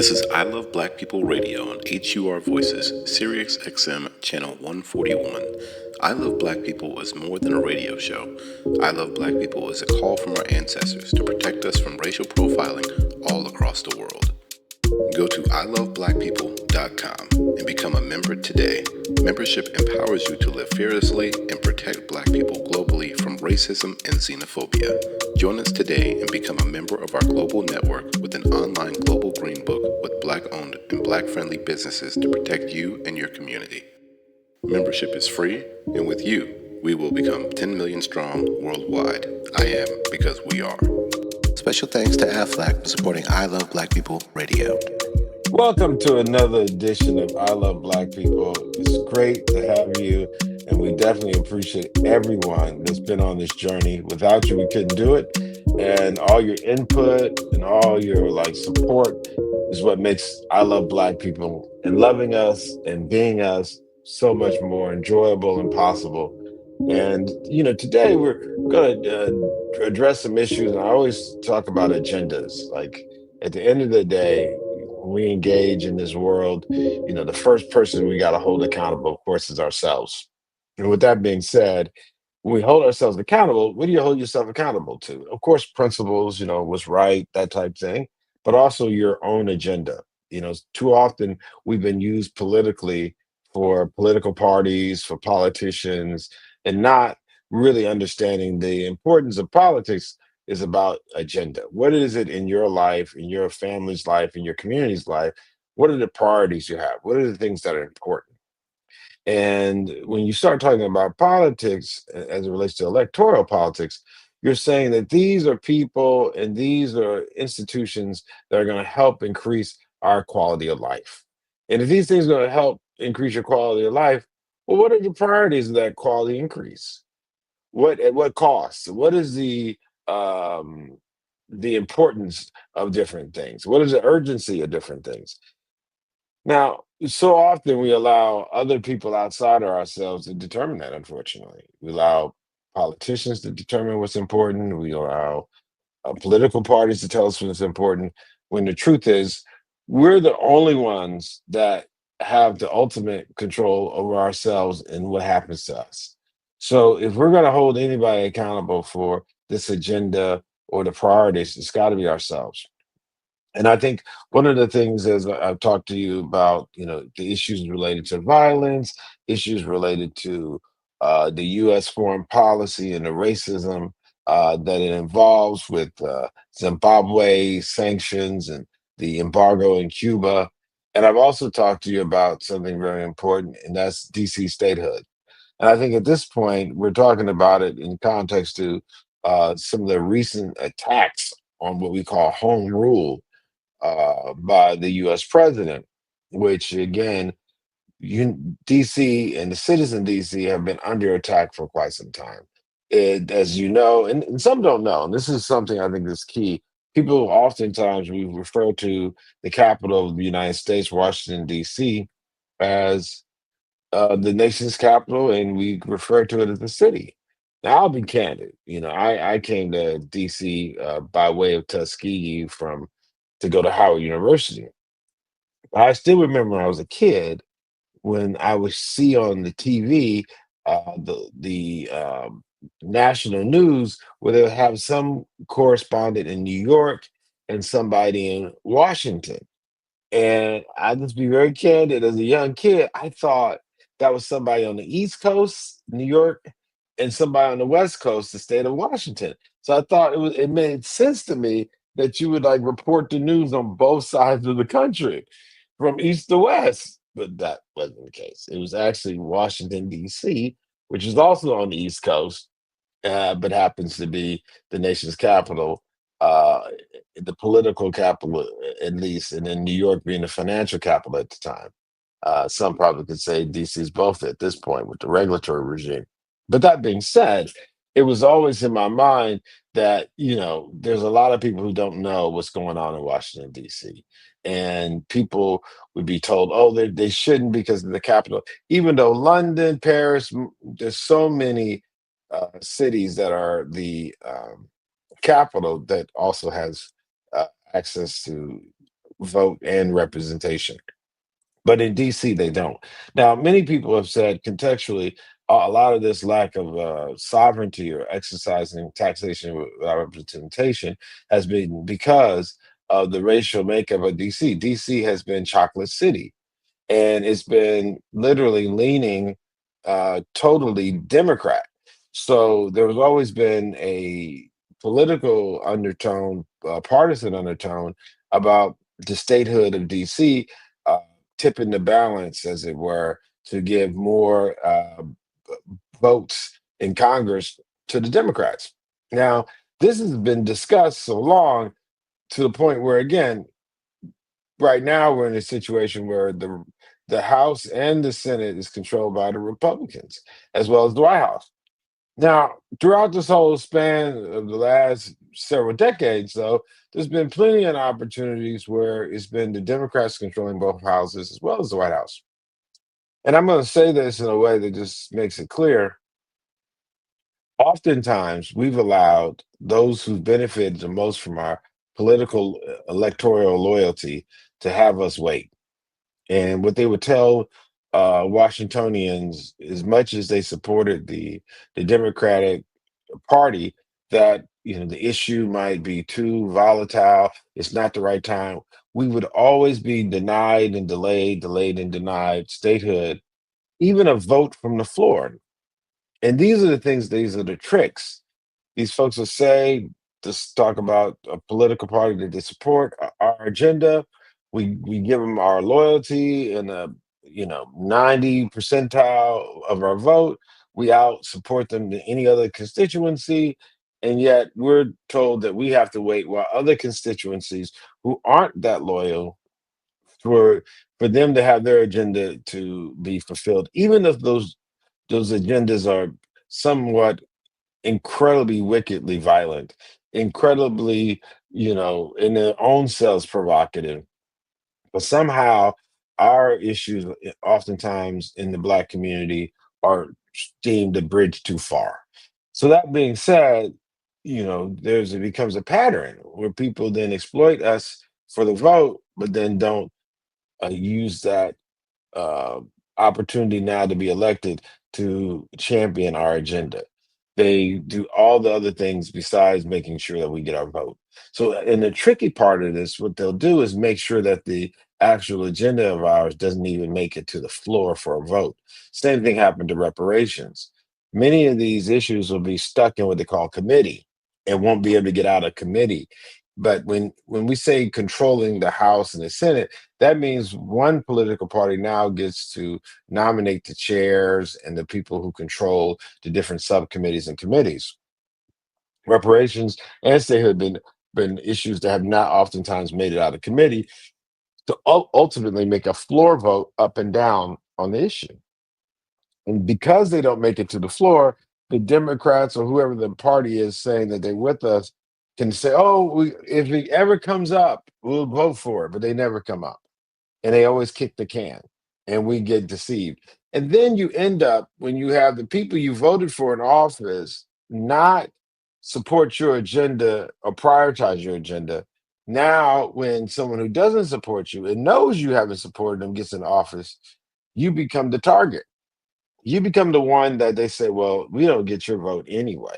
This is I Love Black People Radio on HUR Voices, Sirius XM Channel 141. I Love Black People is more than a radio show. I Love Black People is a call from our ancestors to protect us from racial profiling all across the world. Go to iloveblackpeople.com and become a member today. Membership empowers you to live fearlessly and protect black people globally from racism and xenophobia. Join us today and become a member of our global network with an online global green book with black-owned and black-friendly businesses to protect you and your community. Membership is free, and with you, we will become 10 million strong worldwide. I am because we are. Special thanks to AFLAC for supporting I Love Black People Radio. Welcome to another edition of I Love Black People. It's great to have you, and we definitely appreciate everyone that's been on this journey. Without you, we couldn't do it. And all your input and all your support is what makes I Love Black People and loving us and being us so much more enjoyable and possible. And today we're going to address some issues, and I always talk about agendas. Like at the end of the day, when we engage in this world, the first person we got to hold accountable, of course, is ourselves. And with that being said, when we hold ourselves accountable, what do you hold yourself accountable to? Of course, principles, what's right, that type thing, but also your own agenda. Too often we've been used politically for political parties, for politicians, and not really understanding the importance of politics is about agenda. What is it in your life, in your family's life, in your community's life? What are the priorities you have? What are the things that are important? And when you start talking about politics as it relates to electoral politics, you're saying that these are people and these are institutions that are going to help increase our quality of life. And if these things are going to help increase your quality of life, well, what are the priorities of that quality increase? What at what cost? What is the importance of different things? What is the urgency of different things? Now, so often we allow other people outside of ourselves to determine that, unfortunately. We allow politicians to determine what's important. We allow political parties to tell us what's important, when the truth is, we're the only ones that have the ultimate control over ourselves and what happens to us. So if we're going to hold anybody accountable for this agenda or the priorities, it's got to be ourselves. And I think one of the things, as I've talked to you about, the issues related to violence, issues related to the U.S. foreign policy and the racism that it involves with Zimbabwe sanctions and the embargo in Cuba. And I've also talked to you about something very important, and that's DC statehood. And I think at this point, we're talking about it in context to some of the recent attacks on what we call home rule by the U.S. president, which again, DC and the citizens in DC have been under attack for quite some time. As you know, and some don't know, and this is something I think is key. People oftentimes we refer to the capital of the United States, Washington D.C., as the nation's capital, and we refer to it as the city. Now, I'll be candid. I came to DC by way of Tuskegee from to go to Howard University. I still remember when I was a kid when I would see on the TV the national news where they would have some correspondent in New York and somebody in Washington. And I just be very candid. As a young kid, I thought that was somebody on the East Coast, New York, and somebody on the West Coast, the state of Washington. So I thought it made sense to me that you would report the news on both sides of the country, from east to west. But that wasn't the case. It was actually Washington D.C., which is also on the East Coast, but happens to be the nation's capital, uh, the political capital, at least, and then New York being the financial capital at the time. Some probably could say DC is both at this point with the regulatory regime. But that being said, it was always in my mind that, there's a lot of people who don't know what's going on in Washington, D.C. And people would be told, oh, they shouldn't because of the capital. Even though London, Paris, there's so many cities that are the capital that also has access to vote and representation. But in DC, they don't. Now, many people have said contextually, a lot of this lack of sovereignty or exercising taxation without representation has been because of the racial makeup of DC. DC has been Chocolate City, and it's been literally leaning totally Democrat. So there has always been a political undertone, partisan undertone about the statehood of DC, uh, tipping the balance, as it were, to give more votes in Congress to the Democrats. Now, this has been discussed so long to the point where, again, right now we're in a situation where the House and the Senate is controlled by the Republicans, as well as the White House. Now, throughout this whole span of the last several decades, though, there's been plenty of opportunities where it's been the Democrats controlling both houses as well as the White House. And I'm going to say this in a way that just makes it clear. Oftentimes, we've allowed those who benefited the most from our political electoral loyalty to have us wait. And what they would tell Washingtonians, as much as they supported the Democratic Party, that the issue might be too volatile, it's not the right time. We would always be denied and delayed, delayed and denied statehood, even a vote from the floor. And these are the things, these are the tricks these folks will say, just talk about a political party that they support, our agenda. We give them our loyalty and a 90 percentile of our vote. We out support them to any other constituency, and yet we're told that we have to wait while other constituencies who aren't that loyal for for them to have their agenda to be fulfilled, even if those agendas are somewhat incredibly wickedly violent, incredibly, in their own selves provocative. But somehow our issues oftentimes in the Black community are deemed a bridge too far. So that being said, it becomes a pattern where people then exploit us for the vote, but then don't use that uh, opportunity now to be elected to champion our agenda. They do all the other things besides making sure that we get our vote. So, and the tricky part of this, what they'll do is make sure that the actual agenda of ours doesn't even make it to the floor for a vote. Same thing happened to reparations. Many of these issues will be stuck in what they call committee and won't be able to get out of committee. But when we say controlling the House and the Senate, that means one political party now gets to nominate the chairs and the people who control the different subcommittees and committees. Reparations and statehood have been issues that have not oftentimes made it out of committee to ultimately make a floor vote up and down on the issue. And because they don't make it to the floor, the Democrats or whoever the party is saying that they're with us can say, "Oh, if it ever comes up, we'll vote for it," but they never come up and they always kick the can and we get deceived. And then you end up when you have the people you voted for in office not support your agenda or prioritize your agenda. Now, when someone who doesn't support you and knows you haven't supported them gets in office, you become the target. You become the one that they say, well, we don't get your vote anyway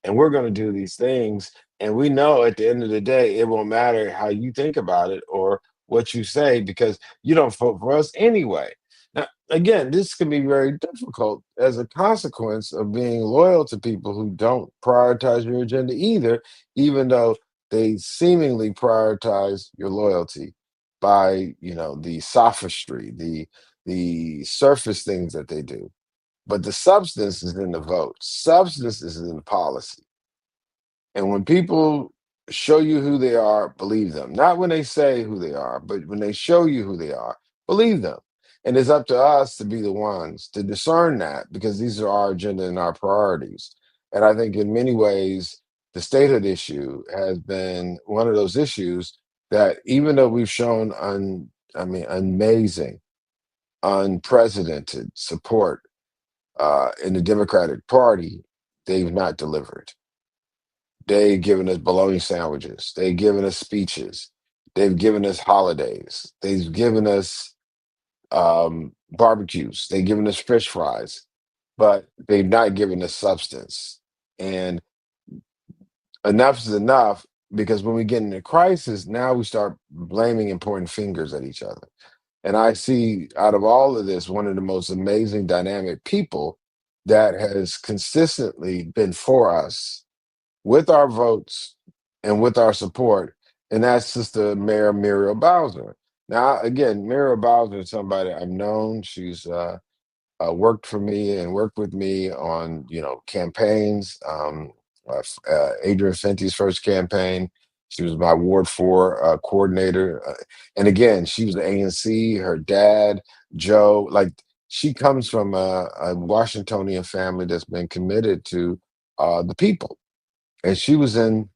and we're going to do these things. And we know at the end of the day, it won't matter how you think about it or what you say because you don't vote for us anyway. Now, again, this can be very difficult as a consequence of being loyal to people who don't prioritize your agenda either, even though they seemingly prioritize your loyalty by, the sophistry, the surface things that they do. But the substance is in the vote. Substance is in the policy. And when people show you who they are, believe them. Not when they say who they are, but when they show you who they are, believe them. And it's up to us to be the ones to discern that because these are our agenda and our priorities. And I think in many ways, the statehood issue has been one of those issues that even though we've shown amazing, unprecedented support in the Democratic Party, they've not delivered. They've given us bologna sandwiches. They've given us speeches. They've given us holidays. They've given us barbecues. They've given us fish fries, but they've not given us substance. And enough is enough, because when we get into crisis, now we start blaming and pointing fingers at each other. And I see out of all of this, one of the most amazing dynamic people that has consistently been for us with our votes and with our support. And that's Sister Mayor Muriel Bowser. Now, again, Muriel Bowser is somebody I've known. She's worked for me and worked with me on, campaigns. Adrian Fenty's first campaign. She was my Ward 4 coordinator. And again, she was the ANC. Her dad, Joe, like, she comes from a Washingtonian family that's been committed to the people. And she was in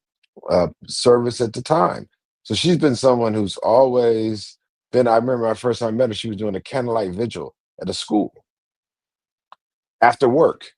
service at the time. So she's been someone who's always been. I remember my first time I met her, she was doing a candlelight vigil at a school after work,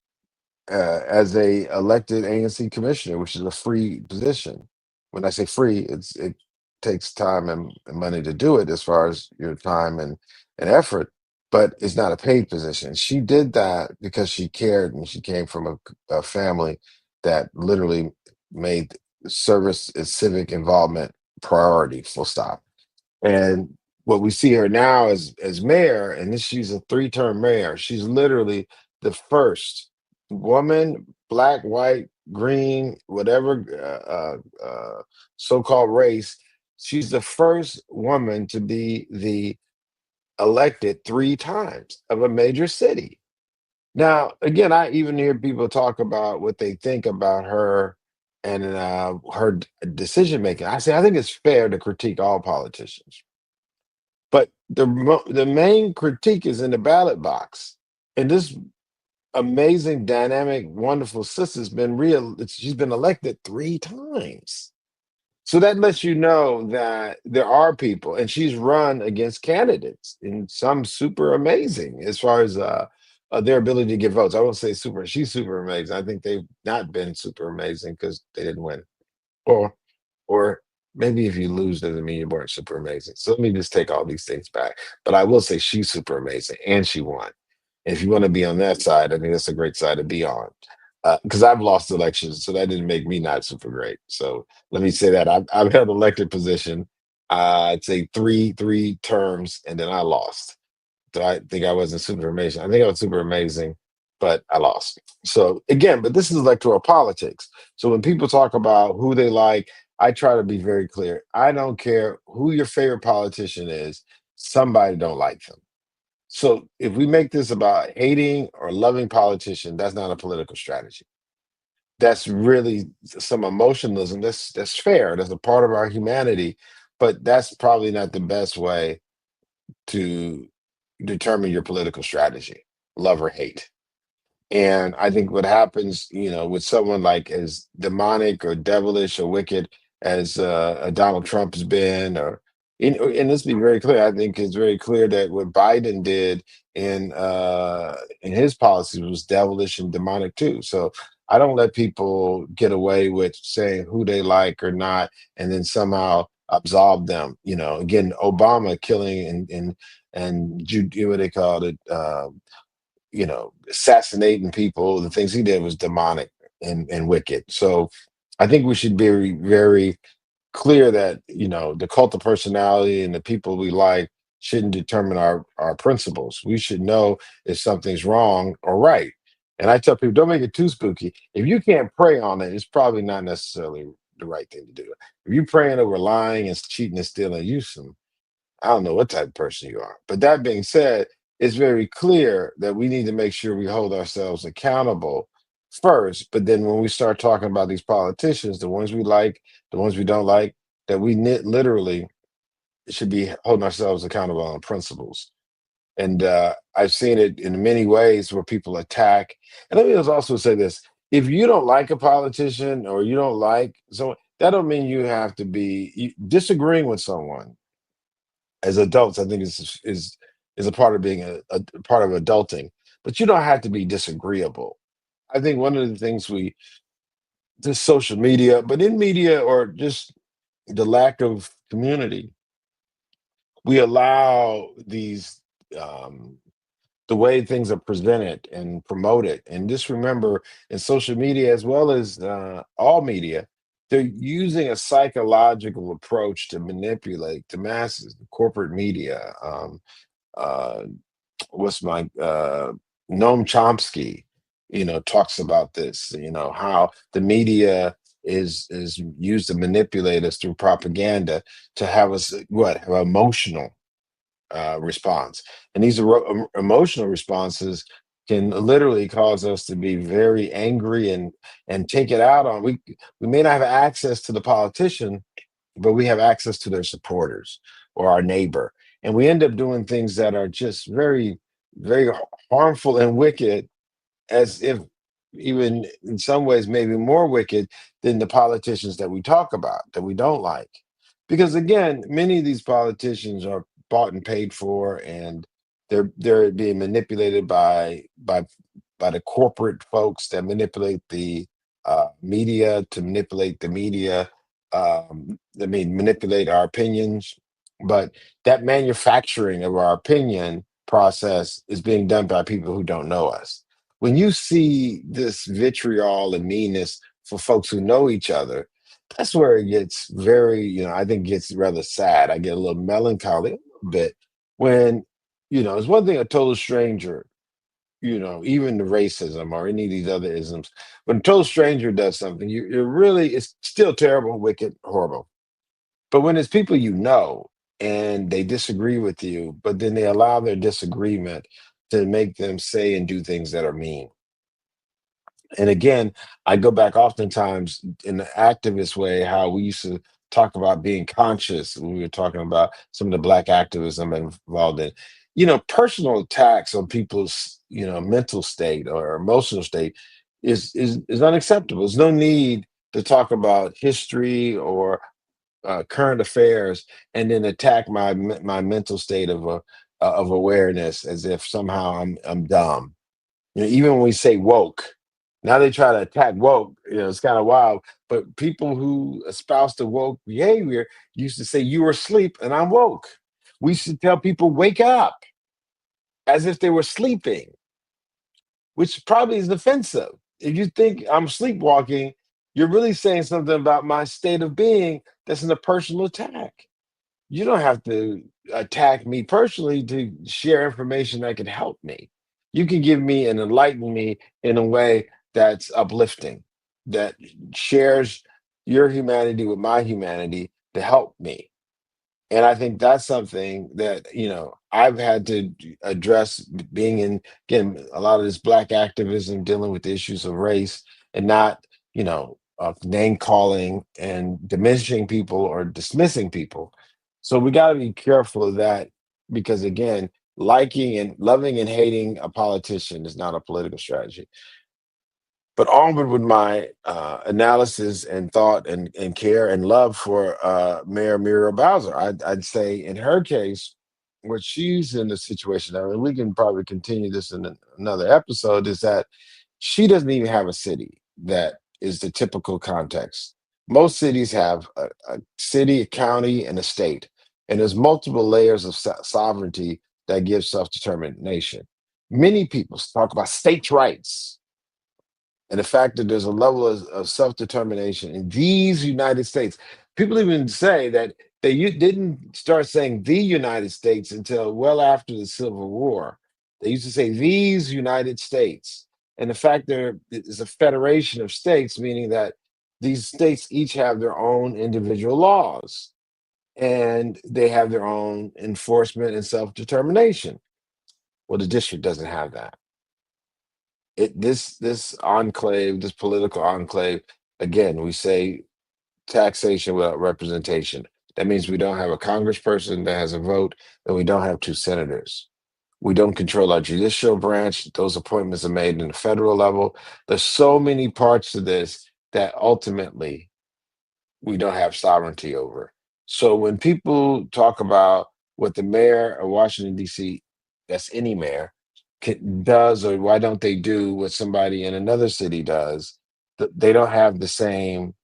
as a elected ANC commissioner, which is a free position. When I say free, it takes time and money to do it, as far as your time and effort, but it's not a paid position. She did that because she cared, and she came from a family that literally made service and civic involvement priority, full stop. And what we see her now as mayor, and this, she's a three-term mayor. She's literally the first woman, black, white, green, whatever so-called race. She's the first woman to be the elected three times of a major city. Now, again, I even hear people talk about what they think about her and her decision making. I say I think it's fair to critique all politicians, but the main critique is in the ballot box. And this amazing, dynamic, wonderful sister's been real. She's been elected three times. So that lets you know that there are people, and she's run against candidates, and some super amazing as far as their ability to get votes. I won't say super. She's super amazing. I think they've not been super amazing because they didn't win. Or or maybe if you lose doesn't mean you weren't super amazing. So let me just take all these things back. But I will say she's super amazing and she won. And if you want to be on that side, I think that's a great side to be on. Because I've lost elections, so that didn't make me not super great. So let me say that I've held elected position. I'd say three terms, and then I lost. Do I think I wasn't super amazing? I think I was super amazing, but I lost. So again, but this is electoral politics. So when people talk about who they like, I try to be very clear. I don't care who your favorite politician is, somebody don't like them. So if we make this about hating or loving politician, that's not a political strategy. That's really some emotionalism. That's fair. That's a part of our humanity, but that's probably not the best way to determine your political strategy, love or hate. And I think what happens, with someone like as demonic or devilish or wicked as Donald Trump has been, and let's be very clear. I think it's very clear that what Biden did in his policies was devilish and demonic too. So I don't let people get away with saying who they like or not, and then somehow absolve them. Again, Obama killing and what they called it. Assassinating people, the things he did was demonic and wicked. So I think we should be very, very clear that, the cult of personality and the people we like shouldn't determine our principles. We should know if something's wrong or right. And I tell people, don't make it too spooky. If you can't pray on it, it's probably not necessarily the right thing to do. If you're praying over lying and cheating and stealing, I don't know what type of person you are. But that being said, it's very clear that we need to make sure we hold ourselves accountable first. But then when we start talking about these politicians, the ones we like, the ones we don't like, that we literally should be holding ourselves accountable on principles. And I've seen it in many ways where people attack. And let me just also say this: if you don't like a politician or you don't like someone, that don't mean you have to be disagreeing with someone as adults. I think is a part of being a part of adulting. But you don't have to be disagreeable. I think one of the things just social media, but in media or just the lack of community, we allow these um, the way things are presented and promoted. And just remember, in social media as well as all media, they're using a psychological approach to manipulate the masses. The corporate media, uh, what's my Noam Chomsky, talks about this. How the media is used to manipulate us through propaganda to have us have emotional response. And these emotional responses can literally cause us to be very angry and take it out on. We may not have access to the politician, but we have access to their supporters or our neighbor, and we end up doing things that are just very, very harmful and wicked, as if even in some ways maybe more wicked than the politicians that we talk about that we don't like. Because again, many of these politicians are bought and paid for, and they're being manipulated by the corporate folks that manipulate the media to manipulate the media. I mean, manipulate our opinions, but that manufacturing of our opinion process is being done by people who don't know us. When you see this vitriol and meanness for folks who know each other, that's where it gets very, I think gets rather sad. I get a little melancholy a little bit when, it's one thing a total stranger, even the racism or any of these other isms, when a total stranger does something, you're really, it's still terrible, wicked, horrible. But when it's people and they disagree with you, but then they allow their disagreement to make them say and do things that are mean. And again, I go back oftentimes in the activist way, how we used to talk about being conscious when we were talking about some of the black activism I'm involved in. Personal attacks on people's, mental state or emotional state is unacceptable. There's no need to talk about history or current affairs and then attack my mental state of awareness as if somehow I'm dumb. Even when we say woke, now they try to attack woke. It's kind of wild. But people who espouse the woke behavior used to say, "You were asleep and I'm woke." We should tell people, "Wake up," as if they were sleeping, which probably is offensive. If you think I'm sleepwalking, you're really saying something about my state of being that's in a personal attack. You don't have to attack me personally to share information that can help me. You can give me and enlighten me in a way that's uplifting, that shares your humanity with my humanity to help me. And I think that's something that, I've had to address being in, again, a lot of this black activism, dealing with the issues of race and not, name calling and diminishing people or dismissing people. So we got to be careful of that because, again, liking and loving and hating a politician is not a political strategy. But onward with my analysis and thought and care and love for Mayor Muriel Bowser. I'd say in her case, what she's in the situation, I mean, we can probably continue this in another episode, is that she doesn't even have a city that is the typical context. Most cities have a city, a county, and a state. And there's multiple layers of sovereignty that give self-determination. Many people talk about states' rights and the fact that there's a level of self-determination in these United States. People even say that didn't start saying the United States until well after the Civil War. They used to say these United States. And the fact there is a federation of states, meaning that these states each have their own individual laws and they have their own enforcement and self-determination. Well, the district doesn't have that. This enclave, this political enclave, again, we say taxation without representation. That means we don't have a congressperson that has a vote, and we don't have two senators. We don't control our judicial branch. Those appointments are made in the federal level. There's so many parts to this that ultimately we don't have sovereignty over. So when people talk about what the mayor of Washington, D.C., that's any mayor, does, or why don't they do what somebody in another city does, they don't have the same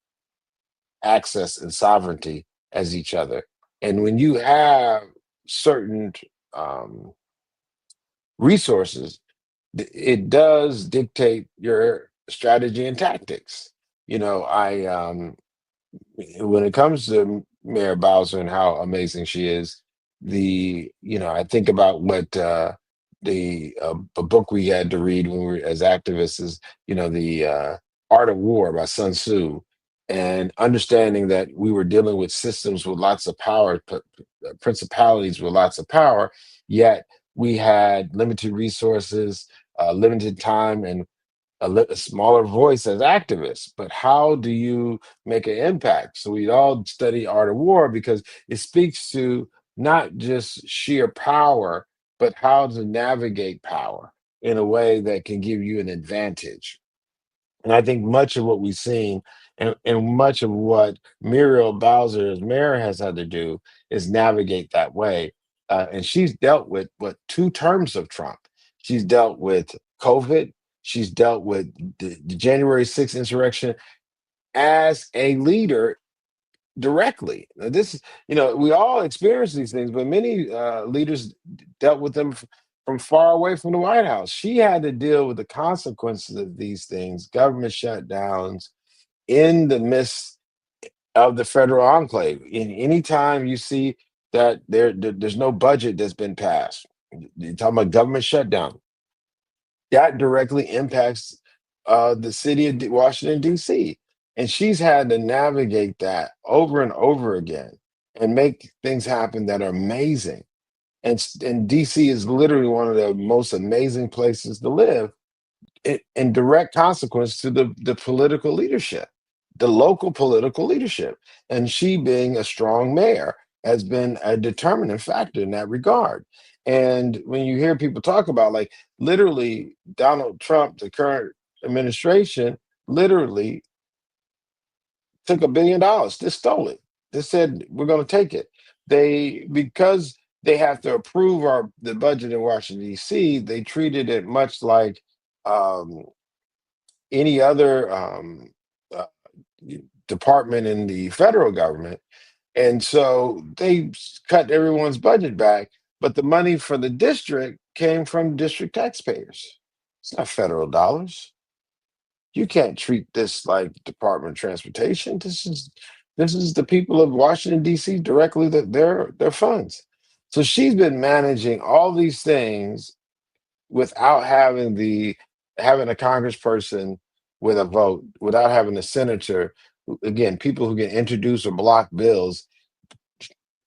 access and sovereignty as each other. And when you have certain um, resources, it does dictate your strategy and tactics. I when it comes to Mayor Bowser and how amazing she is, I think about what the a book we had to read when we were as activists is, the Art of War by Sun Tzu, and understanding that we were dealing with systems with lots of power, principalities with lots of power, yet we had limited resources, limited time, and a smaller voice as activists. But how do you make an impact? So we all study Art of War because it speaks to not just sheer power, but how to navigate power in a way that can give you an advantage. And I think much of what we've seen and much of what Muriel Bowser as mayor has had to do is navigate that way. And she's dealt with what 2 terms of Trump. She's dealt with COVID. She's dealt with the January 6th insurrection as a leader directly. Now, we all experience these things, but many leaders dealt with them from far away from the White House. She had to deal with the consequences of these things, government shutdowns in the midst of the federal enclave. In any time you see that there's no budget that's been passed, you're talking about government shutdown, that directly impacts the city of Washington, D.C. And she's had to navigate that over and over again and make things happen that are amazing. And DC is literally one of the most amazing places to live in direct consequence to the political leadership, the local political leadership. And she, being a strong mayor, has been a determinant factor in that regard. And when you hear people talk about, like, literally, Donald Trump, the current administration, literally took $1 billion, just stole it. They said, we're going to take it. Because they have to approve the budget in Washington, D.C., they treated it much like um, any other uh, department in the federal government. And so they cut everyone's budget back, but the money for the district came from district taxpayers. It's not federal dollars. You can't treat this like Department of Transportation. This is the people of Washington, D.C., directly, that their funds. So she's been managing all these things without having a congressperson with a vote, without having a senator. Again, people who can introduce or block bills.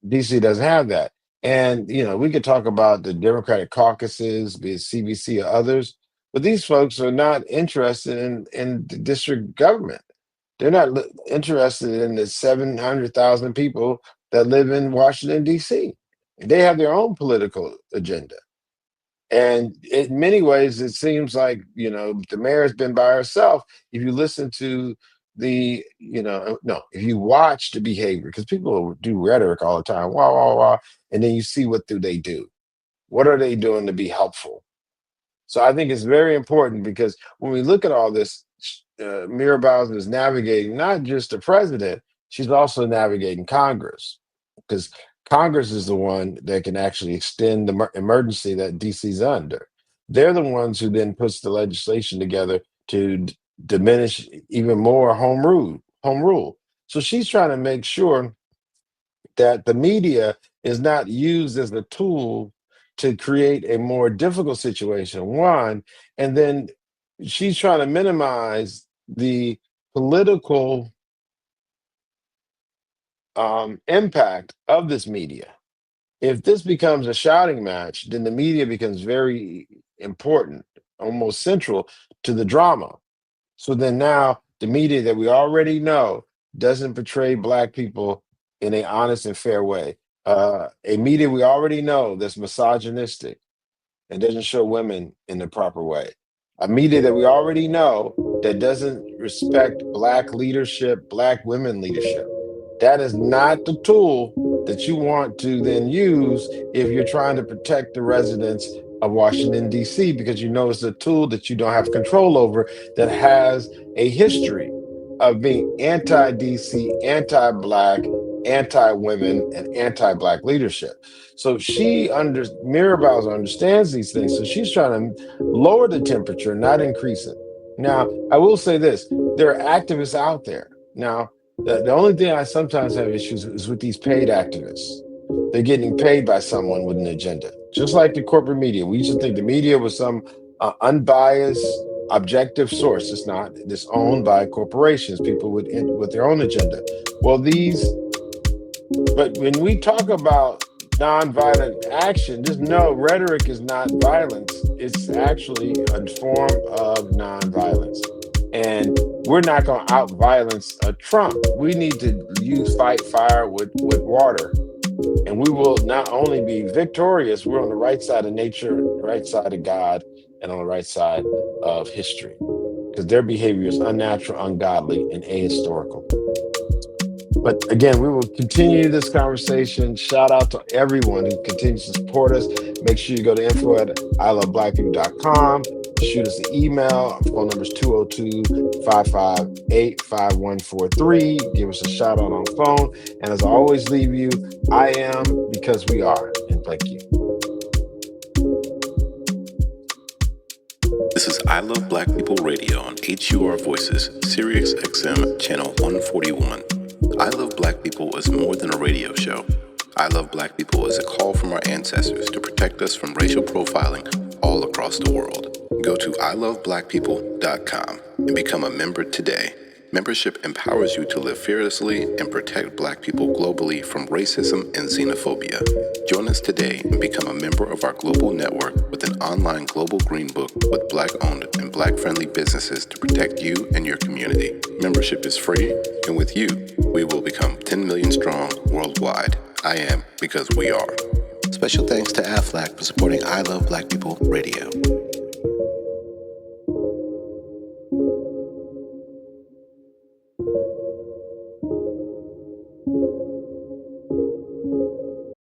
DC doesn't have that. And we could talk about the Democratic caucuses, be it CBC or others, but these folks are not interested in the district government. They're not interested in the 700,000 people that live in Washington, D.C. They have their own political agenda. And in many ways, it seems like, the mayor has been by herself. If you listen to no, if you watch the behavior, because people do rhetoric all the time, wah, wah, wah, and then you see what do they do? What are they doing to be helpful? So I think it's very important because when we look at all this, Mira Bowser is navigating not just the president, she's also navigating Congress, because Congress is the one that can actually extend the emergency that DC's under. They're the ones who then puts the legislation together to diminish even more home rule. Home rule. So she's trying to make sure that the media is not used as a tool to create a more difficult situation. One, and then she's trying to minimize the political impact of this media. If this becomes a shouting match, then the media becomes very important, almost central to the drama. So then now the media that we already know doesn't portray Black people in an honest and fair way. A media we already know that's misogynistic and doesn't show women in the proper way. A media that we already know that doesn't respect Black leadership, Black women leadership. That is not the tool that you want to then use if you're trying to protect the residents of Washington, D.C., because you know it's a tool that you don't have control over, that has a history of being anti DC, anti Black, anti-women and anti-black leadership. So Mirabals understands these things. So she's trying to lower the temperature, not increase it. Now, I will say this: there are activists out there. Now, the only thing I sometimes have issues is with these paid activists. They're getting paid by someone with an agenda, just like the corporate media. We used to think the media was some unbiased, objective source. It's not. It's owned by corporations, people with their own agenda. Well, but when we talk about nonviolent action, just know rhetoric is not violence. It's actually a form of nonviolence. And we're not going to out violence a Trump. We need to fight fire with water. And we will not only be victorious, we're on the right side of nature, the right side of God, and on the right side of history. Because their behavior is unnatural, ungodly, and ahistorical. But again, we will continue this conversation. Shout out to everyone who continues to support us. Make sure you go to info@iloveblackpeople.com. Shoot us an email. Our phone number is 202-558-5143. Give us a shout out on the phone. And as I always leave you, I am because we are. And thank you. This is I Love Black People Radio on HUR Voices, Sirius XM Channel 141. I Love Black People is more than a radio show. I Love Black People is a call from our ancestors to protect us from racial profiling all across the world. Go to iloveblackpeople.com and become a member today. Membership empowers you to live fearlessly and protect Black people globally from racism and xenophobia. Join us today and become a member of our global network with an online global green book with Black-owned and Black-friendly businesses to protect you and your community. Membership is free, and with you, we will become 10 million strong worldwide. I am because we are. Special thanks to AFLAC for supporting I Love Black People Radio.